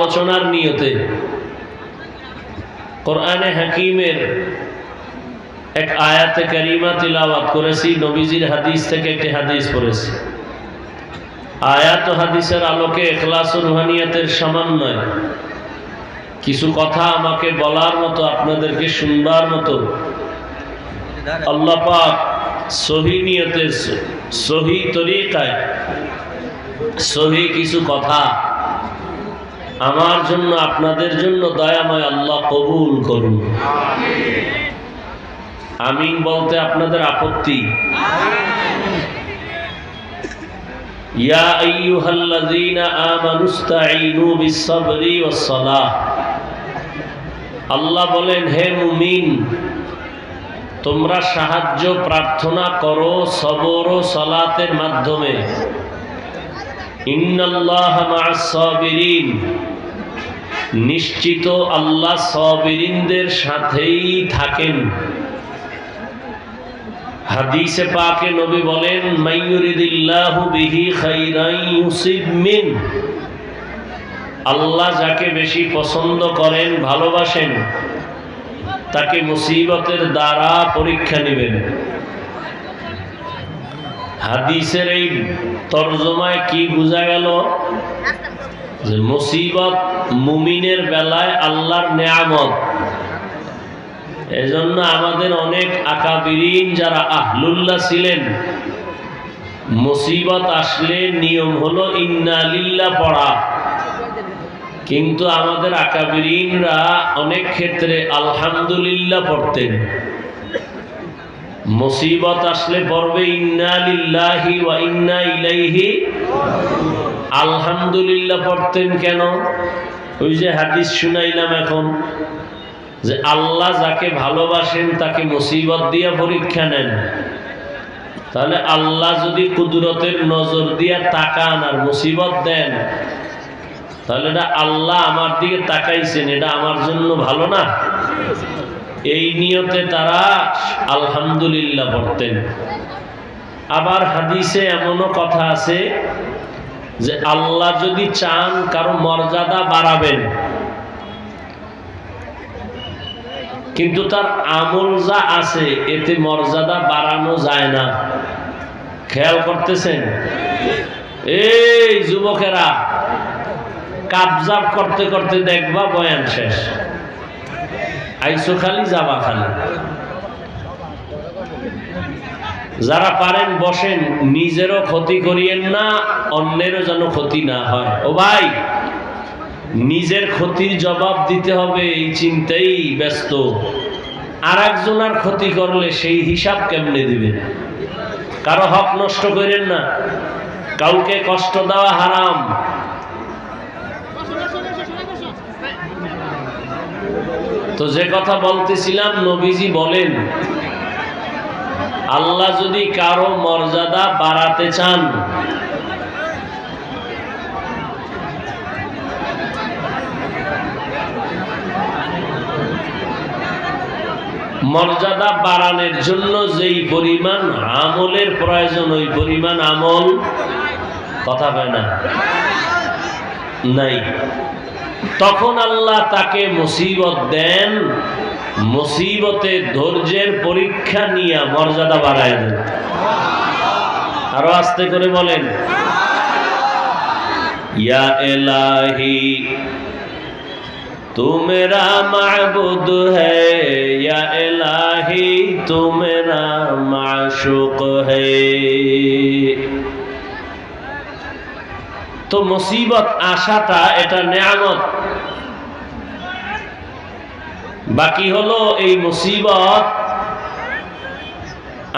আলোচনার নিয়তে কোরআনে হাকিমের এক আয়াতে কারিমা তিলাওয়াত করেছি, নবীজির হাদিস থেকে একটি হাদিস পড়েছি। আয়াত ও হাদিসের আলোকে ইখলাস ও রুহানিয়াতের সমন্বয় কিছু কথা আমাকে বলার মতো, আপনাদেরকে শুনবার মতো আল্লাহ পাক সহি নিয়তে, সহি তরিকায় সহি কিছু কথা আমার জন্য, আপনাদের জন্য দয়াময় আল্লাহ কবুল করুন। আমিন বলতে আপনাদের আপত্তি? ইয়া আইয়ুহাল্লাযীনা আমানুস্তাঈনু বিস-সাবরি ওয়াস-সালাহ। আল্লাহ বলেন, হে মুমিন, তোমরা সাহায্য প্রার্থনা করো সবর ও সালাতের মাধ্যমে। ইন্নাল্লাহা মা'আস-সাবিরিন, নিশ্চিত আল্লাহ সাবিরিনদের সাথেই থাকেন। হাদিসে পাকে নবী বলেন, মাইয়ুরিদিল্লাহু বিহি খাইরান ইউসিব মিন, আল্লাহ যাকে বেশি পছন্দ করেন, ভালোবাসেন, তাকে মুসিবতের দ্বারা পরীক্ষা নেবেন। হাদিসের এই তরজমায় কি বোঝা গেল? যে মুসিবত মুমিনের বেলায় আল্লাহর নেয়ামত। এজন্য আমাদের অনেক আকাবিরিন যারা আহলুল্লাহ ছিলেন, মুসিবত আসলে নিয়ম হলো ইন্না লিল্লাহ পড়া, কিন্তু আমাদের আকাবিরিনরা অনেক ক্ষেত্রে আলহামদুলিল্লাহ পড়তেন। মুসিবত আসলে পড়বে ইন্না লিল্লাহি ওয়া ইন্না ইলাইহি, আলহামদুলিল্লাহ পড়তেন কেন? ওই যে হাদিস শুনাইলাম এখন, যে আল্লাহ যাকে ভালোবাসেন তাকে মুসিবত দিয়ে পরীক্ষা নেন। তাহলে আল্লাহ যদি কুদরতের নজর দিয়ে তাকান আর মুসিবত দেন, তাহলে এটা আল্লাহ আমার দিকে তাকাইছেন, এটা আমার জন্য ভালো না? এই নিয়তে তারা আলহামদুলিল্লাহ পড়তেন। আবার হাদিসে এমনও কথা আছে যে আল্লাহ যদি চান কারো মর্যাদা বাড়াবেন, কিন্তু তার আমল যা আছে এতে মর্যাদা বাড়ানো যায় না। খেয়াল করতেছেন? এই যুবকেরা, কাবজাব করতে করতে দেখবা বয়ান শেষ, আইসো খালি যাবা খালি। যারা পারেন বসেন, নিজেরও ক্ষতি করিয়েন না, অন্যেরও যেন ক্ষতি না হয়। ও ভাই, নিজের ক্ষতির জবাব দিতে হবে এই চিন্তাই ব্যস্ত। আর একজনের ক্ষতি করলে সেই হিসাব কেমনে দিবেন? কারো হক নষ্ট করেন না, কাউকে কষ্ট দেওয়া হারাম। তো যে কথা বলতেছিলাম, নবীজি বলেন, আল্লাহ যদি কারো মর্যাদা বাড়াতে চান, মর্যাদা বাড়ানোর জন্য যেই পরিমাণ আমলের প্রয়োজন, ওই পরিমাণ আমল, কথা হয় না, নাই। তখন আল্লাহ তাকে মুসিবত দেন, মুসিবতে ধৈর্যের পরীক্ষা নিয়ে মর্যাদা বাড়ায় দেন। আরো আস্তে করে বলেন, ইয়া ইলাহি तू मेरा माबूद है, या इलाही तू मेरा माशूक है। तो मुसीबत आशाटा এটা নেয়ামত। বাকি হলো এই মুসিবত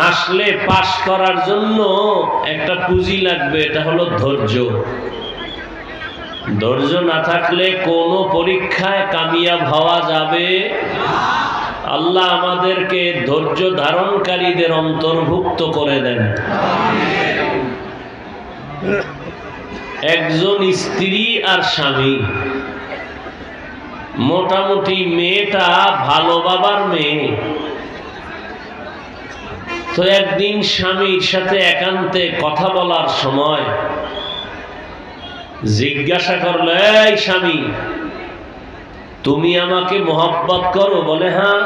আসলে পাশ করার জন্য একটা পুঁজি লাগবে, এটা হলো ধৈর্য। ধৈর্য না থাকলে কোনো পরীক্ষায় কামিয়াব হওয়া যাবে না। আল্লাহ আমাদেরকে ধৈর্য ধারণকারীদের অন্তর্ভুক্ত করে দেন। একজন স্ত্রী আর স্বামী, মোটামুটি মেয়েটা ভালো বাবার মেয়ে, তো একদিন স্বামীর সাথে একান্তে কথা বলার সময় জিজ্ঞাসা করলো, এই স্বামী, তুমি আমাকে মহব্বত করো? বলে হ্যাঁ।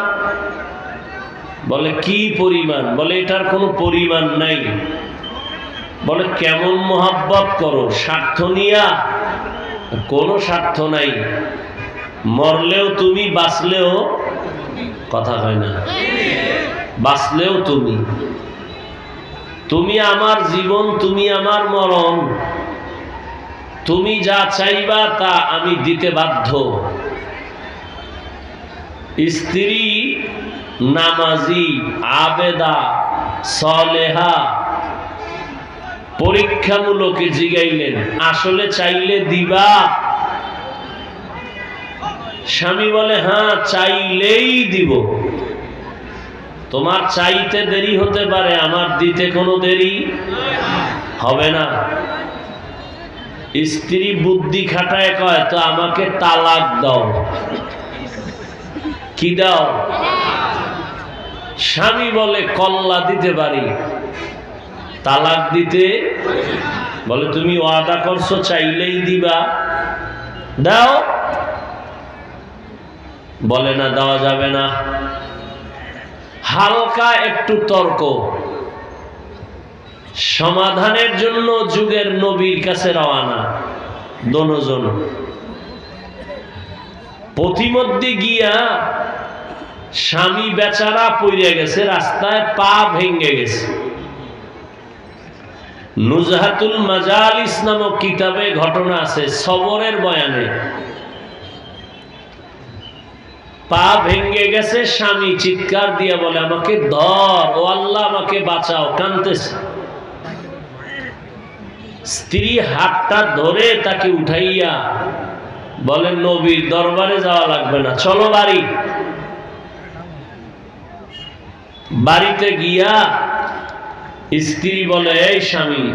বলে কি পরিমাণ? বলে এটার কোনো পরিমাণ নাই। বলে কেমন মহব্বত করো? স্বার্থ নিয়া? কোনো স্বার্থ নাই, মরলেও তুমি, বাঁচলেও, কথা হয় না, বাঁচলেও তুমি, তুমি আমার জীবন, তুমি আমার মরণ, তুমি যা চাইবা তা আমি দিতে বাধ্য। স্ত্রী নামাজি, আবেদা, সলেহা পরীক্ষামূলকে জিগাইলেন, আসলে চাইলে দিবা? স্বামী বলে হ্যাঁ, চাইলেই দিব। তোমার চাইতে দেরি হতে পারে, আমার দিতে কোনো দেরি হবে না। স্ত্রী বুদ্ধি খাটায় কয়, তো আমাকে তালাক দাও। কি দাও? স্বামী বলে কল্লা দিতে পারি, তালাক দিতে। বলে তুমি ওয়াদা করছো চাইলেই দিবা, দাও। বলে না, দেওয়া যাবে না। হালকা একটু তর্ক, সমাধানের জন্য যুগের নবীর কাছে রওনা দোনোজন। প্রতিমধ্যে গিয়া স্বামী বেচারা পড়ে গেছে, রাস্তায় পা ভেঙে গেছে। নুজহাতুল মাজালিস নামক কিতাবে ঘটনা আছে, সবরের বয়ানে। পা ভেঙে গেছে, স্বামী চিৎকার দিয়া বলে আমাকে ধর, ও আল্লাহ আমাকে বাঁচাও, কাঁদতেছে। স্ত্রী হাতটা ধরে তাকে উঠাইয়া বলে নবীর দরবারে যাওয়া লাগবে না, চলো বাড়ি। বাড়িতে গিয়া স্ত্রী বলে, এই স্বামী,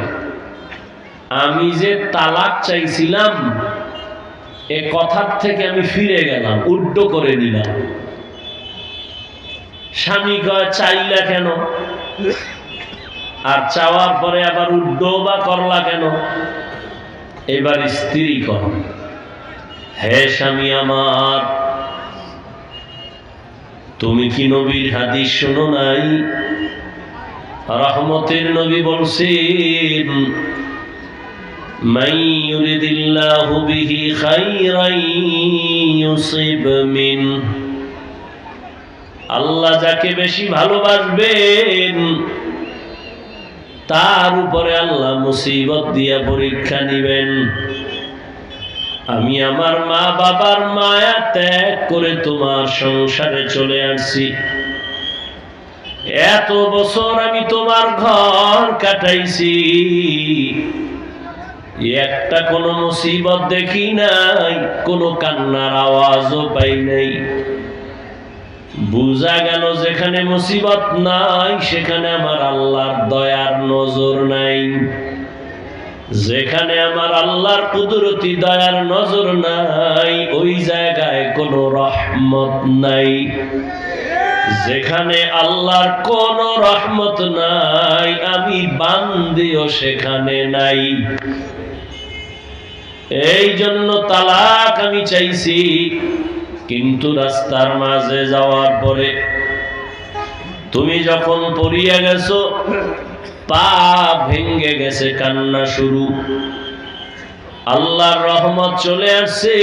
আমি যে তালাক চাইছিলাম এ কথার থেকে আমি ফিরে গেলাম, উল্টো করে নিলাম। স্বামী কয়, চাইলা কেন? আর চাওয়ার পরে আবার উল্টো বা করলা কেন? এবার স্ত্রী কয়, হে স্বামী আমার, তুমি কি নবীর হাদিস শোনো নাই? রহমতের নবী বলছেন, মান ইউরিদিল্লাহু বিহি খাইরান ইউসিব মিন, আল্লাহ যাকে বেশি ভালোবাসবেন তার উপরে আল্লাহ মুসিবত দিয়া পরীক্ষা নিবেন। আমি আমার মা বাবার মায়া ত্যাগ করে তোমার সংসারে চলে আসছি, এত বছর আমি তোমার ঘর কাটাইছি, একটা কোনো মুসিবত দেখি নাই, কোনো কান্নার আওয়াজও পাই নাই। বুঝা গেল যেখানে মুসিবত নাই সেখানে আমার আল্লাহর দয়ার নজর নাই, যেখানে আমার আল্লাহর কুদরতি দয়ার নজর নাই ওই জায়গায় কোনো রহমত নাই, যেখানে আল্লাহর কোন রহমত নাই আমি বান্দিও সেখানে নাই। এই জন্য তালাক আমি চাইছি, কিন্তু রাস্তার মাঝে যাওয়ার পরে তুমি যখন পড়িয়া গেছো, পা ভেঙে গেছে, কান্না শুরু, আল্লাহর রহমত চলে আসছে,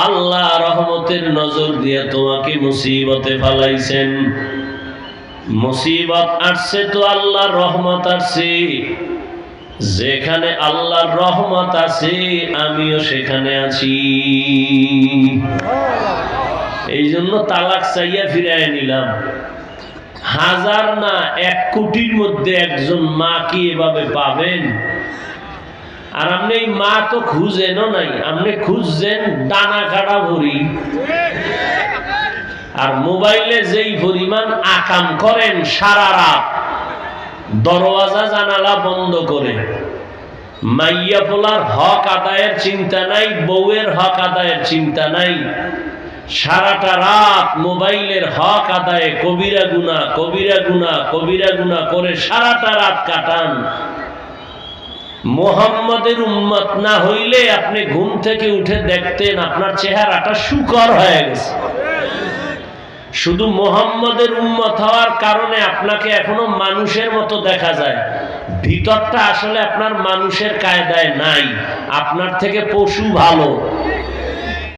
আল্লাহ রহমতের নজর দিয়ে তোমাকে মুসিবতে ফালাইছেন। মুসিবত আসছে তো আল্লাহর রহমত আসছে, যেখানে আল্লাহর রহমত আছে আমিও সেখানে আছি। এই জন্য তালাক চাইয়া ফিরাই নিলাম। হাজার না 1 কোটির মধ্যে একজন মা কি এভাবে পাবেন? আর আপনি এই মা তো খুঁজেনও নাই, আপনি খুঁজছেন ডানা কাটা ভরি। আর মোবাইলে যেই পরিমাণ আকাম করেন সারা রাত, দরওয়াজা জানালা বন্ধ করে, মাইয়া পোলার হক আদায়ের চিন্তা নাই, বউয়ের হক আদায়ের চিন্তা নাই, সারাটা রাত মোবাইলের হক আদায়ে কবিরা গুনাহ কবিরা গুনাহ কবিরা গুনাহ করে সারাটা রাত কাটান। মুহাম্মাদের উম্মত না হইলে আপনি ঘুম থেকে উঠে দেখতেন আপনার চেহারাটা শুকর হয়ে গেছে। শুধু মুহাম্মাদের উম্মত হওয়ার কারণে আপনাকে এখনো মানুষের মতো দেখা যায়, ভিতরটা আসলে আপনার মানুষের কায়দায় নাই, আপনার থেকে পশু ভালো।